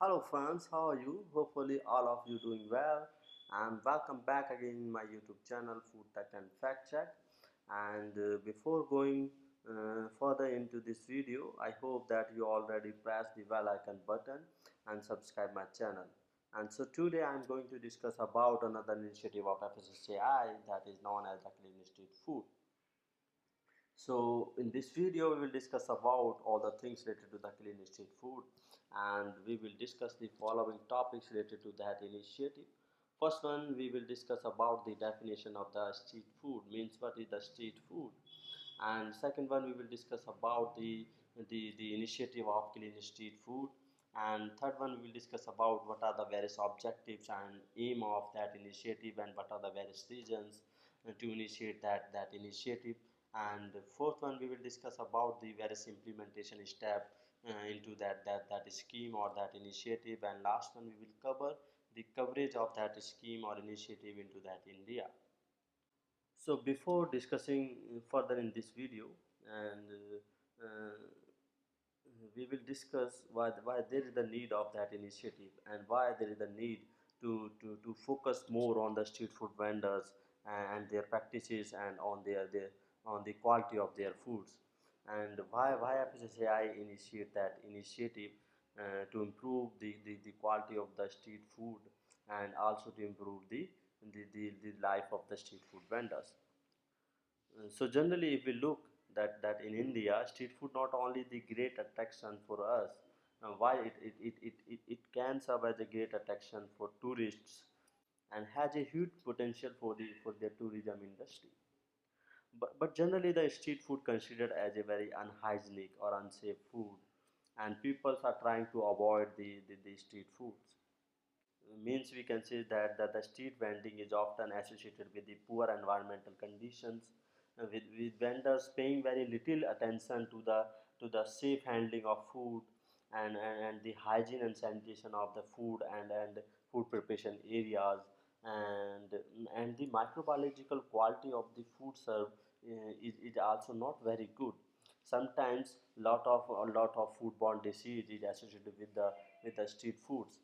Hello friends, how are you? Hopefully all of you doing well, and welcome back again in my YouTube channel Food Tech and Fact Check. And before going further into this video, I hope that you already pressed the bell icon button and subscribe my channel. And so today I am going to discuss about another initiative of FSSAI that is known as the Clean Street Food. So in this video we will discuss about all the things related to the clean street food, and we will discuss the following topics related to that initiative. First one, we will discuss about the definition of the street food, means what is the street food. And second one, we will discuss about the initiative of clean street food. And third one, we will discuss about what are the various objectives and aim of that initiative, and what are the various reasons to initiate that initiative. And fourth one, we will discuss about the various implementation step into that scheme or that initiative. And last one, we will cover the coverage of that scheme or initiative into that India. So before discussing further in this video, and we will discuss why there is the need of that initiative, and why there is the need to focus more on the street food vendors and their practices, and on their on the quality of their foods, and why FSSAI initiate that initiative to improve the quality of the street food, and also to improve the life of the street food vendors. So generally, if we look that in India, street food not only the great attraction for us, why it can serve as a great attraction for tourists, and has a huge potential for the tourism industry. But generally, the street food considered as a very unhygienic or unsafe food, and people are trying to avoid the street foods. Means we can say that the street vending is often associated with the poor environmental conditions, with vendors paying very little attention to the safe handling of food, and the hygiene and sanitation of the food, and food preparation areas, and the microbiological quality of the food served is also not very good. Sometimes a lot of foodborne disease is associated with the street foods,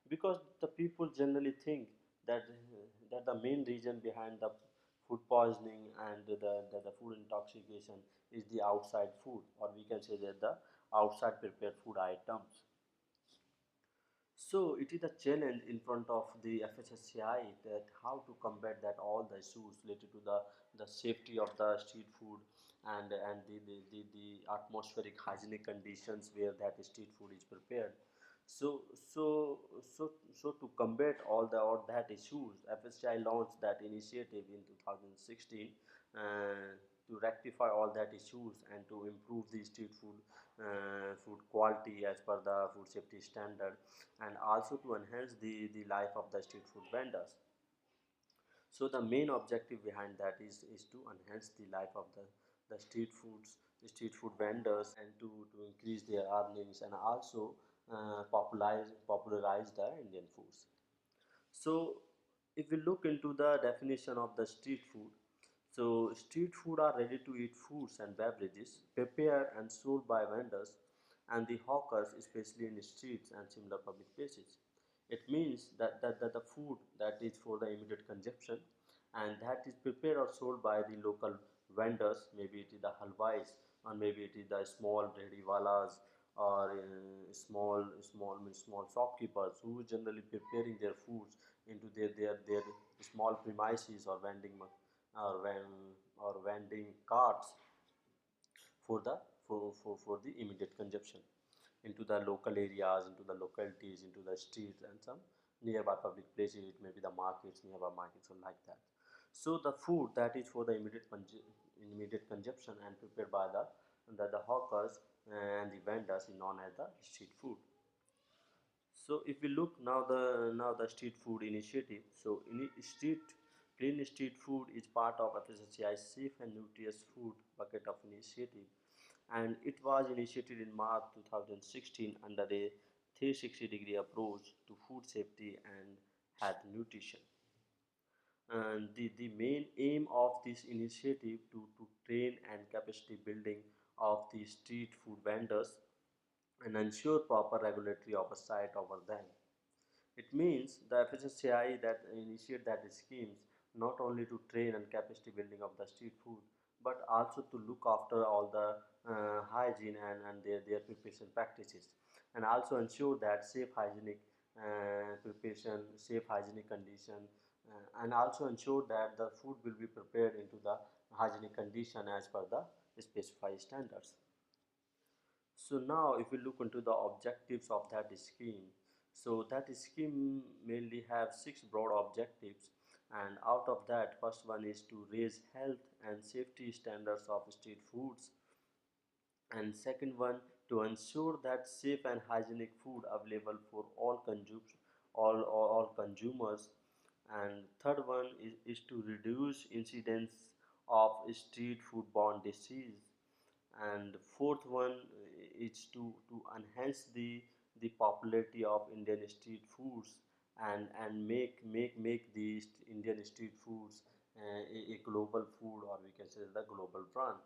because the people generally think that the main reason behind the food poisoning and the food intoxication is the outside food, or we can say that the outside prepared food items. So it is a challenge in front of the FSSCI, that how to combat that all the issues related to the safety of the street food, and the atmospheric hygienic conditions where that street food is prepared. So to combat all that issues, FSCI launched that initiative in 2016 to rectify all that issues, and to improve the street food quality as per the food safety standard, and also to enhance the life of the street food vendors. So the main objective behind that is to enhance the life of the the street food vendors, and to increase their earnings, and also popularize the Indian foods. So, if we look into the definition of the street food, so street food are ready to eat foods and beverages prepared and sold by vendors and the hawkers, especially in streets and similar public places. It means that the food that is for the immediate consumption, and that is prepared or sold by the local vendors, maybe it is the halwais, or maybe it is the small ready walas, or small shopkeepers who generally preparing their foods into their small premises, or or vending carts for the immediate consumption into the local areas, into the localities, into the streets, and some nearby public places. It may be the markets, nearby markets, or like that. So the food that is for the immediate consumption and prepared by the hawkers and the vendors is known as the street food. So if we look now the street food initiative. So clean street food is part of FSSAI's safe and nutritious food bucket of initiative, and it was initiated in March 2016 under a 360-degree approach to food safety and health nutrition. And the main aim of this initiative to train and capacity building of the street food vendors, and ensure proper regulatory oversight over them. It means the FSSAI that initiate that schemes not only to train and capacity building of the street food, but also to look after all the hygiene and their preparation practices, and also ensure that safe hygienic preparation, safe hygienic condition, and also ensure that the food will be prepared into the hygienic condition as per the specified standards. So now if we look into the objectives of that scheme, so that scheme mainly have six broad objectives, and out of that first one is to raise health and safety standards of street foods, and second one to ensure that safe and hygienic food available for all consumers, and third one is to reduce incidence of street food borne disease, and fourth one is to enhance the popularity of Indian street foods, and make these Indian street foods a global food, or we can say the global brand.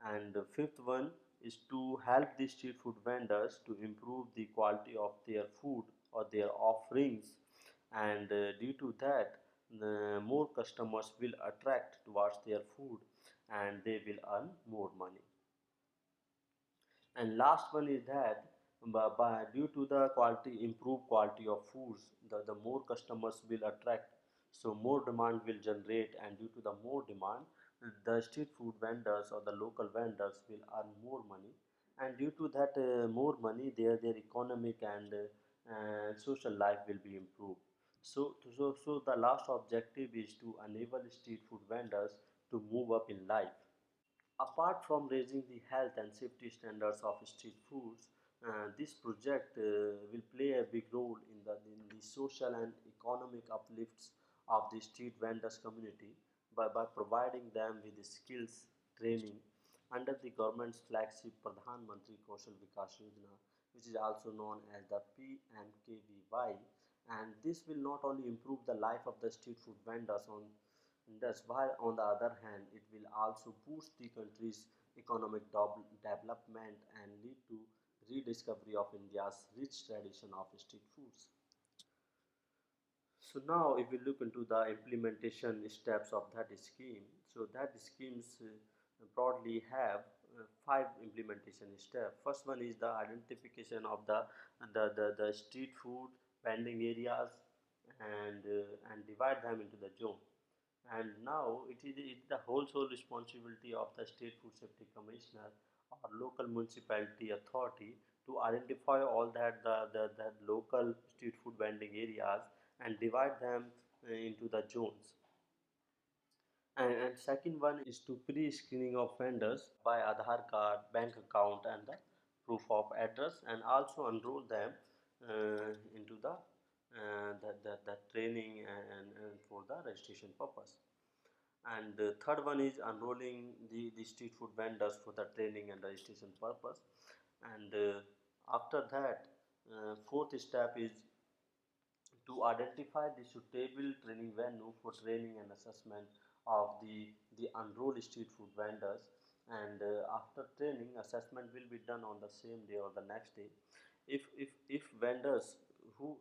And the fifth one is to help the street food vendors to improve the quality of their food or their offerings, and due to that the more customers will attract towards their food, and they will earn more money. And last one is that due to the quality improved quality of foods, the more customers will attract, so more demand will generate, and due to the more demand, the street food vendors or the local vendors will earn more money, and due to that more money, their economic and social life will be improved. So the last objective is to enable street food vendors to move up in life. Apart from raising the health and safety standards of street foods, this project will play a big role in the social and economic uplifts of the street vendors community by providing them with the skills training under the government's flagship Pradhan Mantri Kaushal Vikas Yojana, which is also known as the PMKVY. And this will not only improve the life of the street food vendors on that's why, on the other hand, it will also boost the country's economic development and lead to rediscovery of India's rich tradition of street foods. So now, if we look into the implementation steps of that scheme, so that schemes broadly have five implementation steps. First one is the identification of the street food vending areas, and divide them into the zone. And now it the whole sole responsibility of the State Food Safety Commissioner or local municipality authority to identify all the local street food vending areas and divide them into the zones. And second one is to pre-screening of vendors by Aadhaar card, bank account, and the proof of address, and also enroll them into the training and for the registration purpose. And the third one is enrolling the street food vendors for the training and registration purpose. And after that, fourth step is to identify the suitable training venue for training and assessment of the enrolled street food vendors. And after training, assessment will be done on the same day or the next day. If vendors who,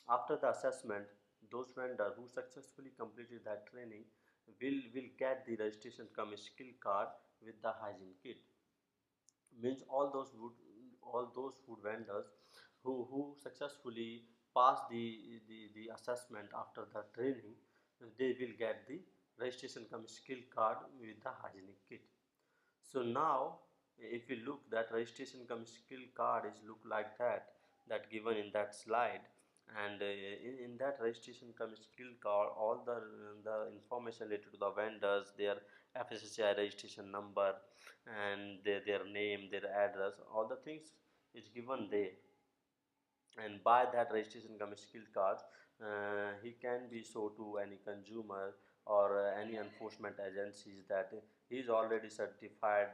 after the assessment, those vendors who successfully completed that training will get the registration cum skill card with the hygiene kit. Means all those food vendors who successfully pass the assessment after the training, they will get the registration cum skill card with the hygienic kit. So now, if you look, that registration cum skill card is look like that given in that slide, and in that registration cum skill card, all the information related to the vendors, their FSSAI registration number, and their name, their address, all the things is given there. And by that registration cum skill card, he can be shown to any consumer or any enforcement agencies that he is already certified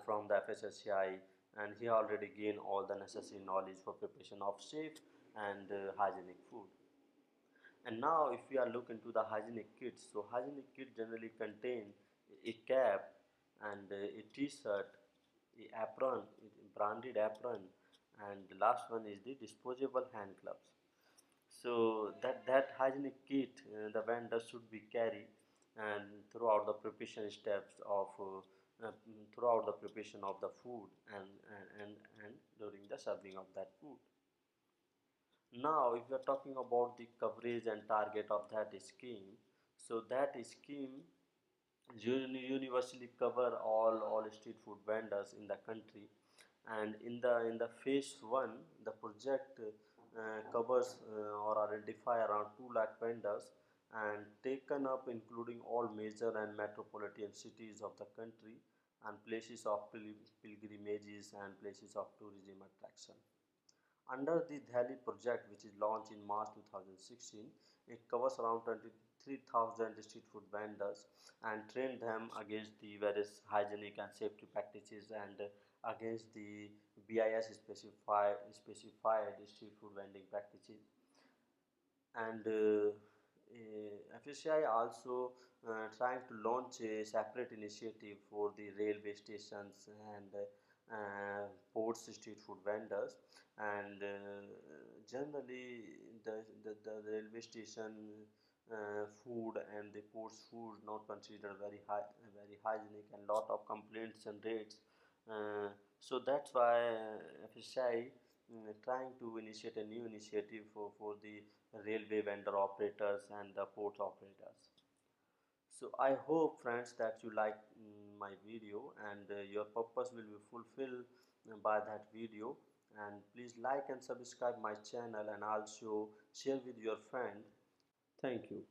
from the FSSAI, and he already gained all the necessary knowledge for preparation of safe and hygienic food. And now if we are looking to the hygienic kits, so hygienic kit generally contain a cap and a t-shirt, the apron, branded apron, and the last one is the disposable hand gloves. So that hygienic kit the vendor should be carried and throughout the preparation steps of throughout the preparation of the food and during the serving of that food. Now, if we are talking about the coverage and target of that scheme, so that scheme universally cover all street food vendors in the country, and in the phase one, the project covers or identify around 2 lakh vendors and taken up including all major and metropolitan cities of the country and places of pilgrimages and places of tourism attraction. Under the Dhali project, which is launched in March 2016, it covers around 23,000 street food vendors and train them against the various hygienic and safety practices and against the BIS specified street food vending practices. And FSCI also trying to launch a separate initiative for the railway stations and ports street food vendors, and generally the railway station food and the ports food not considered very hygienic and lot of complaints and rates. So that's why FSI trying to initiate a new initiative for the railway vendor operators and the port operators. So I hope friends that you like my video and your purpose will be fulfilled by that video, and please like and subscribe my channel and also share with your friend. Thank you.